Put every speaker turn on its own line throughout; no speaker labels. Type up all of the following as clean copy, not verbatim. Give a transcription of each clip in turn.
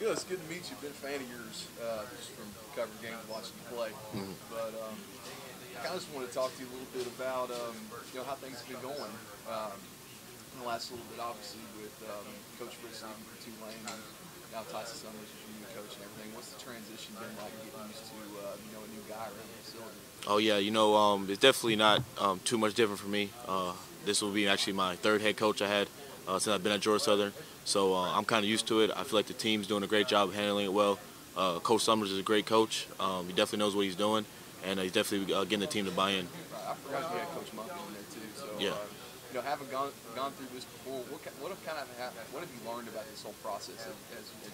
You know, it's good to meet you. Been a fan of yours just from covering games and watching you play. But I kind of just want to talk to you a little bit about how things have been going in the last little bit. Obviously, with Coach Fritz leaving for Tulane, and now Tyson Summers is your new coach and everything. What's the transition been like getting used to a new guy around the facility?
Oh yeah, it's definitely not too much different for me. This will be actually my third head coach I had since I've been at Georgia Southern, so I'm kind of used to it. I feel like the team's doing a great job of handling it well. Coach Summers is a great coach. He definitely knows what he's doing, and he's definitely getting the team to buy in.
Right. I forgot you had Coach Monk in there too. So
Yeah.
Having gone through this before, what have you learned about this whole process as you move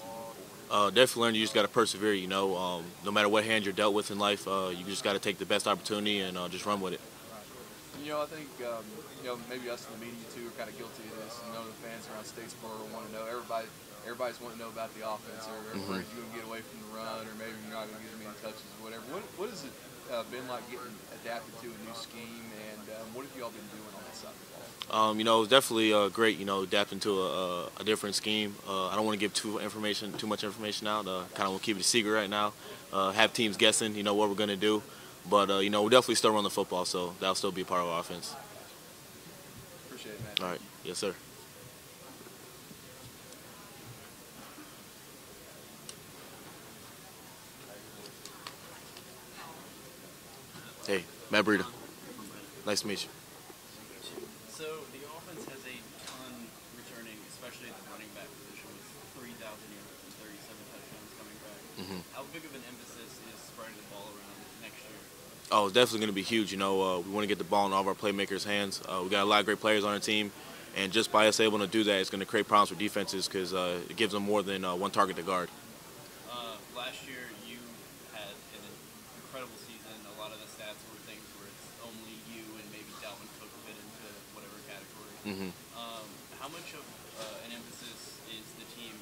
forward?
Definitely learned you just got to persevere. No matter what hand you're dealt with in life, you just got to take the best opportunity and just run with it.
I think maybe us in the media too are kind of guilty of this. The fans around Statesboro want to know. Everybody's wanting to know about the offense, or if you're going to get away from the run, or maybe you're not going to get as many touches, or whatever. What has it been like getting adapted to a new scheme, and what have y'all been doing on that side of the ball?
It's definitely great. Adapting to a different scheme. I don't want to give too much information out. Kind of want to keep it a secret right now. Have teams guessing, what we're going to do. But, we'll definitely still run the football, so that'll still be a part of our offense.
Appreciate it, man.
All right. Yes, sir. Hey, Matt Breida. Nice to meet you.
So the offense has a ton returning, especially at the running back position, with 3,000 yards and 37 touchdowns coming back. How big of an emphasis is spreading the ball around next year?
Oh, it's definitely going to be huge. We want to get the ball in all of our playmakers' hands. We got a lot of great players on our team, and just by us able to do that, it's going to create problems for defenses because it gives them more than one target to guard.
Last year, you had an incredible season. A lot of the stats were things where it's only you and maybe Dalvin Cook fit into whatever category. How much of an emphasis is the team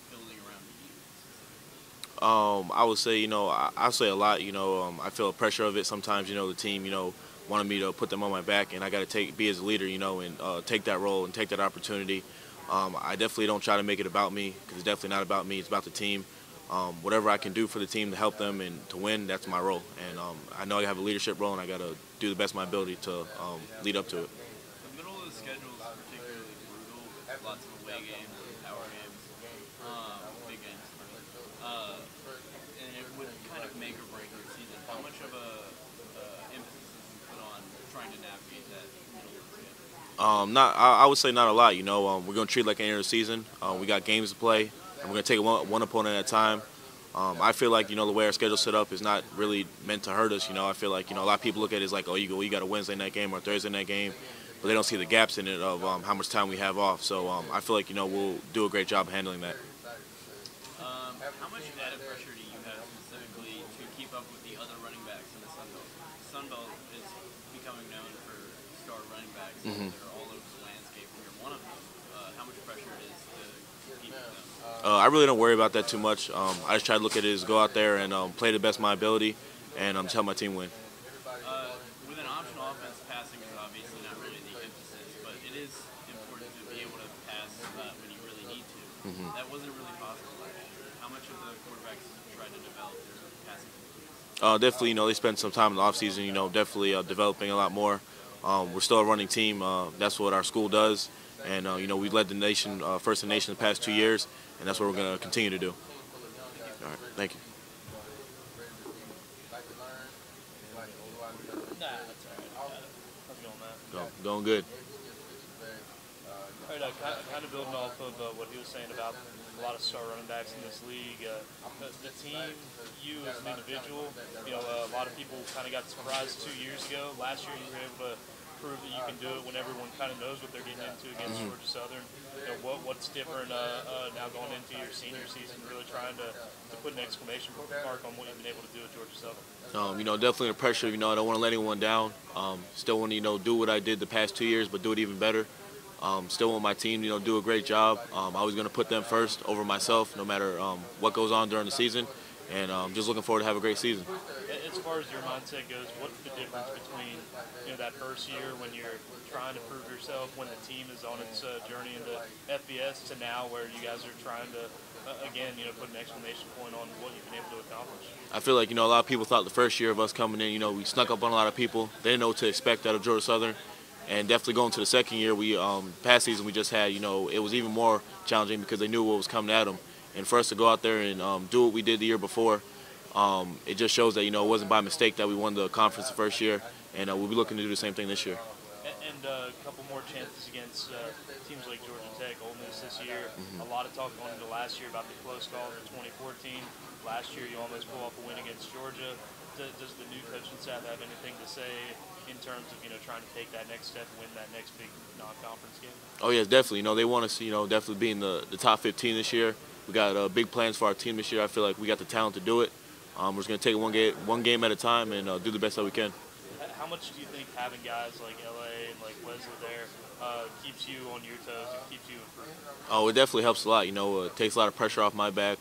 building around you?
I would say, I say a lot. I feel the pressure of it sometimes. The team, wanted me to put them on my back, and I got to be as a leader, and take that role and take that opportunity. I definitely don't try to make it about me because it's definitely not about me. It's about the team. Whatever I can do for the team to help them and to win, that's my role. And I know I have a leadership role, and I got to do the best of my ability to lead up to it.
The middle of the schedule is particularly brutal. Lots of away games, power games, big games. And it would kind of make or break your season. How much of a emphasis is put on trying to navigate that middle of the schedule?
I would say not a lot. We're going to treat it like an end of the season. We got games to play, and we're going to take one opponent at a time. I feel like, the way our schedule's set up is not really meant to hurt us. I feel like, a lot of people look at it as like, oh, you got a Wednesday night game or a Thursday night game, but they don't see the gaps in it of how much time we have off. So I feel like, we'll do a great job handling that.
How much added pressure do you have specifically to keep up with the other running backs in the Sun Belt? The Sun Belt is becoming known for star running backs that are all over the landscape, and you're one of them. How much pressure it is to compete with them?
I really don't worry about that too much. I just try to look at it as go out there and play the best of my ability and just help my team win.
With an optional offense, passing is obviously not really the emphasis, but it is important to be able to pass when you really need to. That wasn't really possible last year. How much of the quarterbacks tried to develop their passing abilities?
Definitely, they spend some time in the offseason, definitely developing a lot more. We're still a running team. That's what our school does. And, we've led the nation, first in the nation the past 2 years, and that's what we're going to continue to do. All right, thank you.
Nah, that's all right. How's it going, Matt?
Going good.
All right, kind of building off of what he was saying about a lot of star running backs in this league. The team, you as an individual, a lot of people kind of got surprised 2 years ago. Last year, you were able to prove that you can do it when everyone kind of knows what they're getting into against Georgia Southern. What's different now going into your senior season, really trying to put an exclamation mark on what you've been able to do at Georgia Southern?
Definitely the pressure. I don't want to let anyone down. Still want to, do what I did the past 2 years, but do it even better. Still want my team, do a great job. I'm always going to put them first over myself, no matter what goes on during the season. And just looking forward to have a great season.
As far as your mindset goes, what's the difference between that first year when you're trying to prove yourself, when the team is on its journey into FBS, to now where you guys are trying to again, put an exclamation point on what you've been able to accomplish.
I feel like, a lot of people thought the first year of us coming in, we snuck up on a lot of people. They didn't know what to expect out of Georgia Southern. And definitely going to the second year, past season we just had, it was even more challenging because they knew what was coming at them. And for us to go out there and do what we did the year before, it just shows that, it wasn't by mistake that we won the conference the first year. And we'll be looking to do the same thing this year.
And a couple more chances against teams like Georgia Tech, Ole Miss this year. A lot of talk going into last year about the close calls in 2014. Last year you almost pull off a win against Georgia. Does the new coaching staff have anything to say in terms of trying to take that next step and win that next big non-conference game?
Oh yes, definitely. They want us, definitely be in the top 15 this year. We got big plans for our team this year. I feel like we got the talent to do it. We're just gonna take it one game at a time and do the best that we can.
How much do you think having guys like LA and like Wesley there keeps you on your toes and keeps you improving?
Oh, it definitely helps a lot. It takes a lot of pressure off my back.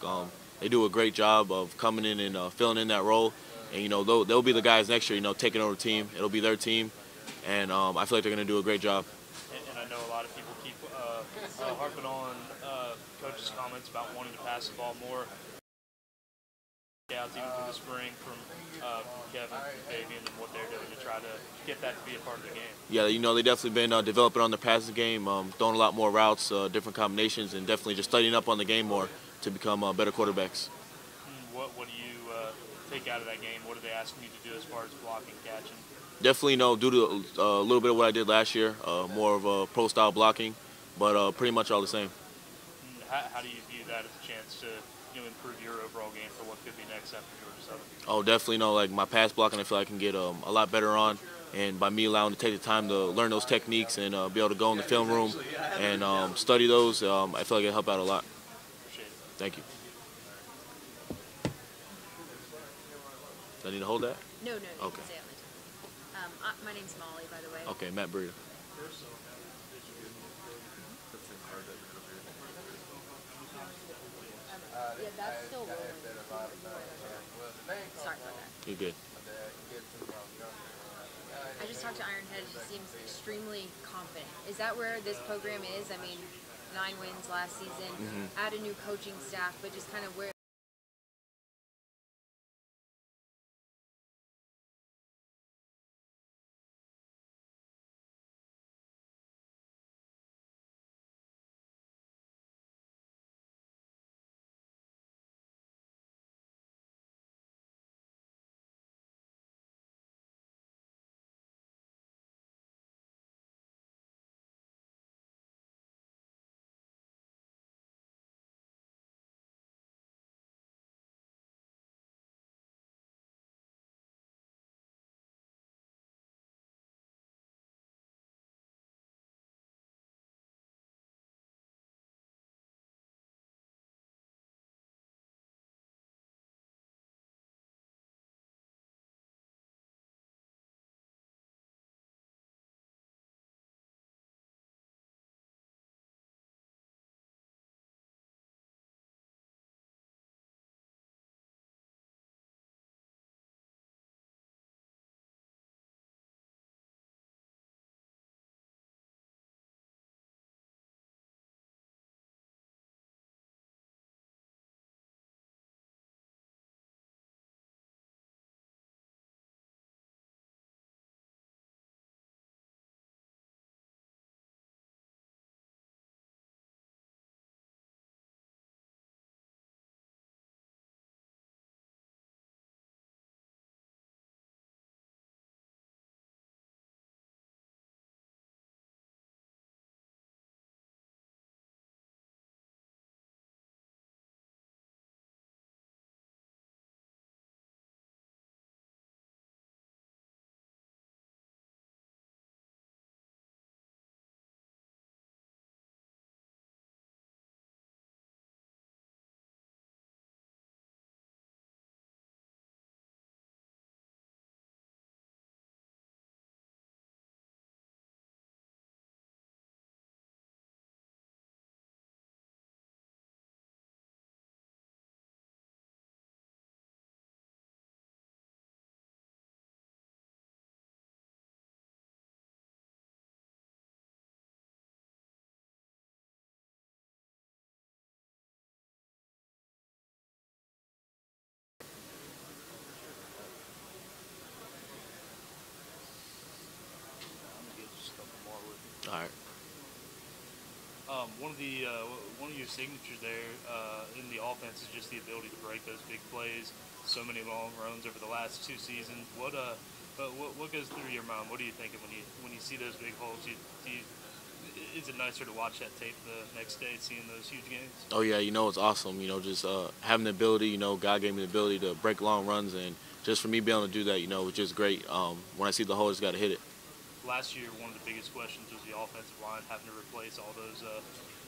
They do a great job of coming in and filling in that role. And they'll be the guys next year. Taking over the team. It'll be their team, and I feel like they're gonna do a great job.
And I know a lot of people keep harping on coaches' comments about wanting to pass the ball more. Scouts even through the spring from Kevin and Fabian and what they're doing to try to get that to be a part of the game.
Yeah, they definitely been developing on their passing game, throwing a lot more routes, different combinations, and definitely just studying up on the game more to become better quarterbacks.
What do you take out of that game? What are they asking you to do as far as blocking, catching?
Definitely, do a little bit of what I did last year, more of a pro-style blocking, but pretty much all the same.
How do you view that as a chance to improve your overall game for what could be next after Georgia Southern?
Oh, definitely, like my pass blocking, I feel like I can get a lot better on, and by me allowing to take the time to learn those techniques and be able to go in the film room and study those, I feel like it'll help out a lot.
Appreciate it.
Thank you. Do I need to hold that?
No, you
Okay.
can say it on my time. My name's Molly, by the way.
Okay, Matt Breida.
Yeah, that's still rolling. Sorry about that.
You're good.
I just talked to Ironhead. He seems extremely confident. Is that where this program is? I mean, 9 wins last season, add a new coaching staff, but just kind of where
one of your signatures there in the offense is just the ability to break those big plays. So many long runs over the last 2 seasons. What goes through your mind? What are you thinking when you see those big holes? Is it nicer to watch that tape the next day, seeing those huge games?
Oh yeah, it's awesome. Just having the ability. God gave me the ability to break long runs, and just for me being able to do that, it's just great. When I see the hole, I just got to hit it.
Last year, one of the biggest questions was the offensive line, having to replace all those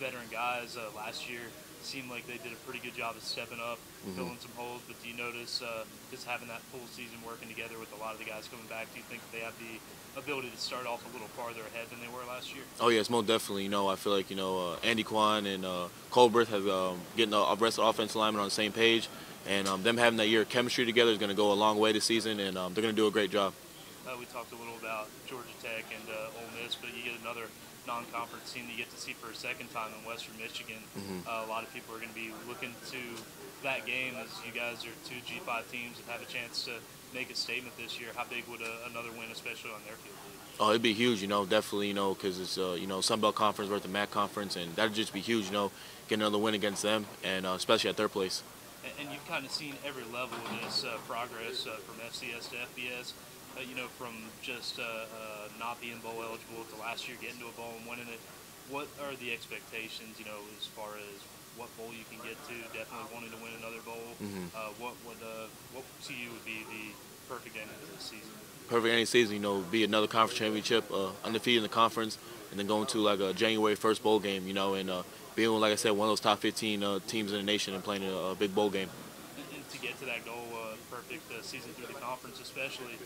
veteran guys. Last year seemed like they did a pretty good job of stepping up, filling some holes. But do you notice just having that full season working together with a lot of the guys coming back, do you think that they have the ability to start off a little farther ahead than they were last year?
Oh yes, most definitely. I feel like Andy Kwan and Colbert have getting the rest of the offensive linemen on the same page, and them having that year of chemistry together is going to go a long way this season, and they're going to do a great job.
We talked a little about Georgia Tech and Ole Miss, but you get another non-conference team that you get to see for a second time in Western Michigan. A lot of people are going to be looking to that game as you guys are two G5 teams and have a chance to make a statement this year. How big would another win, especially on their field, be?
Oh, it'd be huge, definitely, because it's, Sun Belt Conference versus the MAC Conference, and that'd just be huge, getting another win against them, and especially at their place.
And you've kind of seen every level of this progress from FCS to FBS. From just not being bowl eligible to last year getting to a bowl and winning it. What are the expectations, as far as what bowl you can get to? Definitely wanting to win another bowl. What to you would be the perfect ending to this season?
Perfect ending season, be another conference championship, undefeated in the conference, and then going to like a January 1st bowl game, and being, like I said, one of those top 15 teams in the nation and playing a big bowl game.
And to get to that goal, perfect season through the conference, especially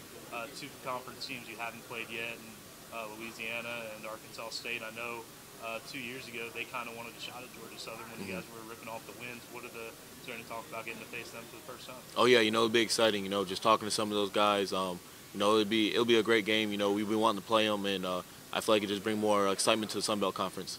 two conference teams you haven't played yet, in Louisiana and Arkansas State. I know 2 years ago they kind of wanted a shot at Georgia Southern when you guys were ripping off the wins. Is there any talk about getting to face them for the first time?
Oh yeah, it'll be exciting. Just talking to some of those guys. It'll be a great game. We've been wanting to play them, and I feel like it just bring more excitement to the Sun Belt Conference.